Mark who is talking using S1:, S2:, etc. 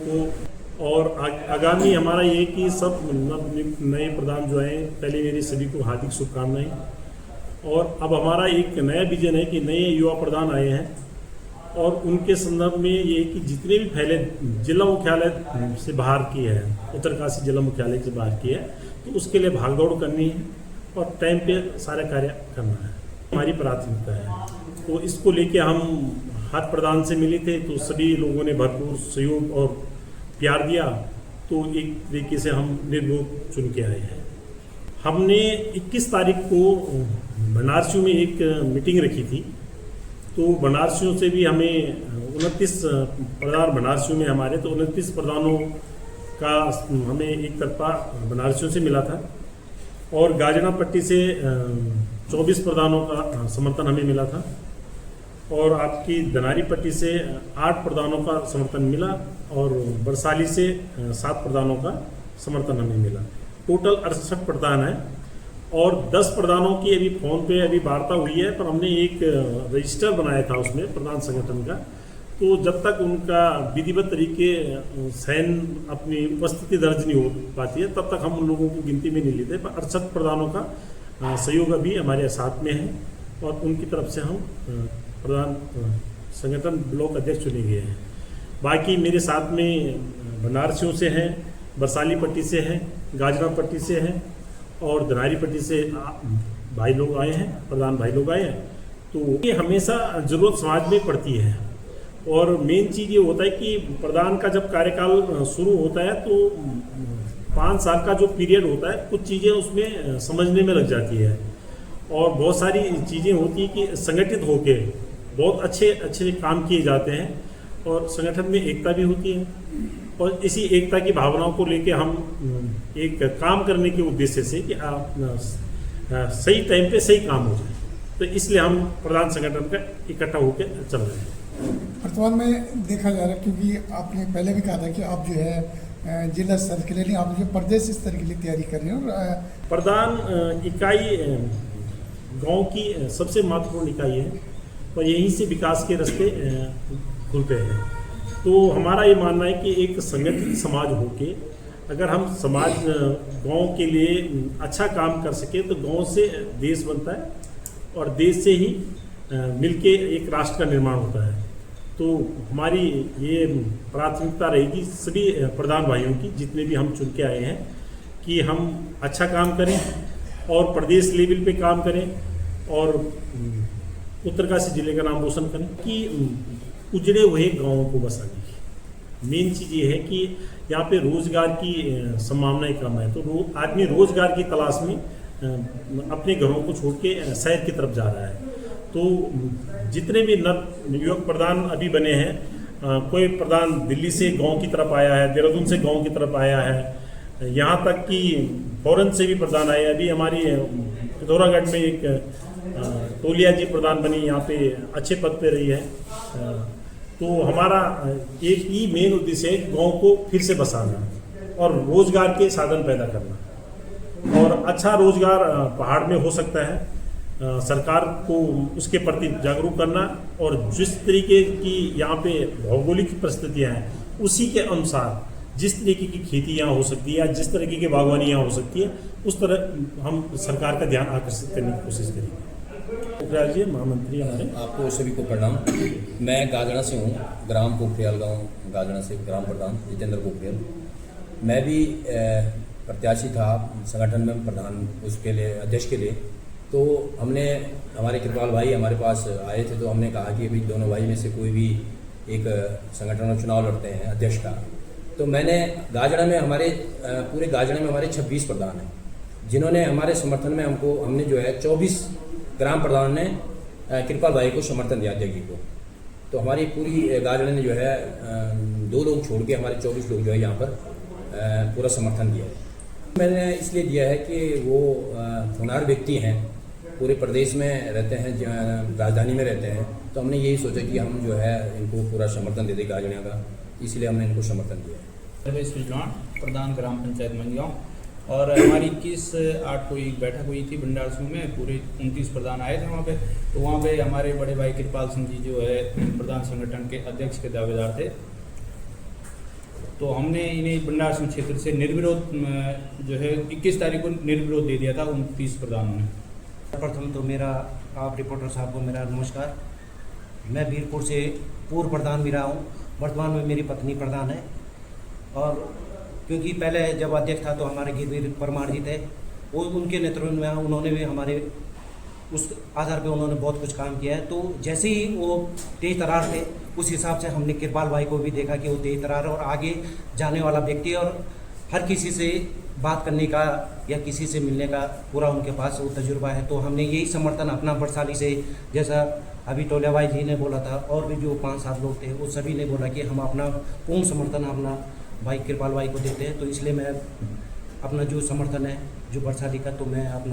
S1: को और आगामी हमारा ये कि सब नए प्रधान जो हैं, पहले मेरी सभी को हार्दिक शुभकामनाएं। और अब हमारा एक नया विजन है कि नए युवा प्रधान आए हैं और उनके संदर्भ में ये कि जितने भी फैले जिला मुख्यालय से बाहर किए हैं, उत्तरकाशी जिला मुख्यालय से बाहर किए हैं, तो उसके लिए भागदौड़ करनी है और टाइम पे सारे कार्य करना है, हमारी प्राथमिकता है। तो इसको लेके हम हर प्रधान से मिले थे तो सभी लोगों ने भरपूर सहयोग और प्यार दिया, तो एक तरीके से हम निर्विरोध चुन के आए हैं। हमने 21 तारीख को बनारसी में एक मीटिंग रखी थी, तो बनारसियों से भी हमें 29 प्रधान बनारसियों में हमारे, तो 29 प्रधानों का हमें एक तरफा बनारसियों से मिला था और गाजना पट्टी से 24 प्रधानों का समर्थन हमें मिला था और आपकी धनारी पट्टी से 8 प्रधानों का समर्थन मिला और बरसाली से 7 प्रधानों का समर्थन हमें मिला। टोटल 68 प्रधान है और 10 प्रधानों की अभी फोन पे अभी वार्ता हुई है, पर हमने एक रजिस्टर बनाया था उसमें प्रधान संगठन का, तो जब तक उनका विधिवत तरीके सैन अपनी उपस्थिति दर्ज नहीं हो पाती है तब तक हम उन लोगों को गिनती में नहीं लेते। पर 68 प्रधानों का सहयोग अभी हमारे साथ में है और उनकी तरफ से हम प्रधान संगठन ब्लॉक अध्यक्ष चुने गए हैं। बाकी मेरे साथ में बनारसियों से हैं, बरसाली पट्टी से हैं, गाजना पट्टी से हैं और धनारी पट्टी से भाई लोग आए हैं, प्रधान भाई लोग आए हैं। तो ये हमेशा जरूरत समाज में पड़ती है और मेन चीज़ ये होता है कि प्रधान का जब कार्यकाल शुरू होता है तो 5 साल का जो पीरियड होता है, कुछ चीज़ें उसमें समझने में लग जाती है और बहुत सारी चीज़ें होती है कि संगठित होके बहुत अच्छे काम किए जाते हैं और संगठन में एकता भी होती है और इसी एकता की भावनाओं को लेके हम एक काम करने के उद्देश्य से कि सही टाइम पे सही काम हो जाए, तो इसलिए हम प्रधान संगठन का इकट्ठा होकर चल रहे हैं।
S2: वर्तमान में देखा जा रहा है, क्योंकि आपने पहले भी कहा था कि आप जो है जिला स्तर के लिए नहीं, आप जो प्रदेश स्तर के लिए तैयारी कर रहे हैं और
S1: प्रधान इकाई गांव की सबसे महत्वपूर्ण इकाई है और यहीं से विकास के रास्ते खुलते हैं। तो हमारा ये मानना है कि एक संगठित समाज होके अगर हम समाज गांव के लिए अच्छा काम कर सके तो गांव से देश बनता है और देश से ही मिलके एक राष्ट्र का निर्माण होता है। तो हमारी ये प्राथमिकता रहेगी सभी प्रधान भाइयों की, जितने भी हम चुन के आए हैं, कि हम अच्छा काम करें और प्रदेश लेवल पे काम करें और उत्तरकाशी जिले का नाम रोशन करें कि उजड़े हुए गांवों को बसाने की मेन चीज़ ये है कि यहाँ पे रोजगार की संभावनाएं कम है, तो आदमी रोजगार की तलाश में अपने घरों को छोड़ के शहर की तरफ जा रहा है। तो जितने भी युवक प्रधान अभी बने हैं, कोई प्रधान दिल्ली से गांव की तरफ आया है, देहरादून से गांव की तरफ आया है, यहाँ तक कि फौरन से भी प्रधान आए। अभी हमारी पिथौरागढ़ में एक तोलिया जी प्रधान बनी, यहाँ पे अच्छे पद पे रही है। तो हमारा एक ही मेन उद्देश्य है कि गाँव को फिर से बसाना और रोजगार के साधन पैदा करना और अच्छा रोजगार पहाड़ में हो सकता है। सरकार को उसके प्रति जागरूक करना और जिस तरीके की यहाँ पे भौगोलिक परिस्थितियाँ हैं उसी के अनुसार जिस तरीके की खेती यहाँ हो सकती है या जिस तरीके की बागवानी यहाँ हो सकती है उस तरह हम सरकार का ध्यान आकर्षित करने की कोशिश करेंगे। पोखरियाल जी महामंत्री हमारे।
S3: आपको सभी को प्रणाम। मैं गाजना से हूँ, ग्राम पोखरियाल गांव गाजना से ग्राम प्रधान जितेंद्र पोखरियाल। मैं भी प्रत्याशी था संगठन में प्रधान उसके लिए अध्यक्ष के लिए। तो हमने हमारे कृपाल भाई हमारे पास आए थे, तो हमने कहा कि अभी दोनों भाई में से कोई भी एक संगठन में चुनाव लड़ते हैं अध्यक्ष का। तो मैंने गाजना में हमारे पूरे गाजना में हमारे 26 प्रधान हैं जिन्होंने हमारे समर्थन में हमने जो है 24 ग्राम प्रधान ने कृपाल भाई को समर्थन दिया अध्यक्ष जी को। तो हमारी पूरी गाजना ने जो है 2 लोग छोड़ के हमारे 24 लोग जो है यहाँ पर पूरा समर्थन दिया है। मैंने इसलिए दिया है कि वो होनहार व्यक्ति हैं, पूरे प्रदेश में रहते हैं, राजधानी में रहते हैं, तो हमने यही सोचा कि हम जो है इनको पूरा समर्थन दे दें गाजना का, इसलिए हमने इनको समर्थन दिया है।
S4: प्रधान ग्राम पंचायत मंजगांव और हमारी 21/8 को एक बैठक हुई थी बनारसी में, पूरे 29 प्रधान आए थे वहाँ पे। तो वहाँ पे हमारे बड़े भाई कृपाल सिंह जी जो है प्रधान संगठन के अध्यक्ष के दावेदार थे। तो हमने इन्हें बंडार सिंह क्षेत्र से निर्विरोध जो है 21 तारीख को निर्विरोध दे दिया था 29 प्रधानों ने।
S5: प्रथम तो मेरा आप रिपोर्टर साहब को मेरा नमस्कार। मैं वीरपुर से पूर्व प्रधान भी रहा हूँ, वर्तमान में मेरी पत्नी प्रधान है। और क्योंकि पहले जब अध्यक्ष था तो हमारे गिरवीर परमार जी थे, वो उनके नेतृत्व में उन्होंने भी हमारे उस आधार पे उन्होंने बहुत कुछ काम किया है। तो जैसे ही वो तेज तरार थे उस हिसाब से हमने कृपाल भाई को भी देखा कि वो तेज तरार और आगे जाने वाला व्यक्ति और हर किसी से बात करने का या किसी से मिलने का पूरा उनके पास वो तजुर्बा है। तो हमने यही समर्थन अपना बरसाली से, जैसा अभी टोलिया भाई जी ने बोला था और भी जो 5-7 लोग थे वो सभी ने बोला कि हम अपना पूर्ण समर्थन अपना भाई कृपाल भाई को देते हैं। तो इसलिए मैं अपना जो समर्थन है जो बरसाली का, तो मैं अपना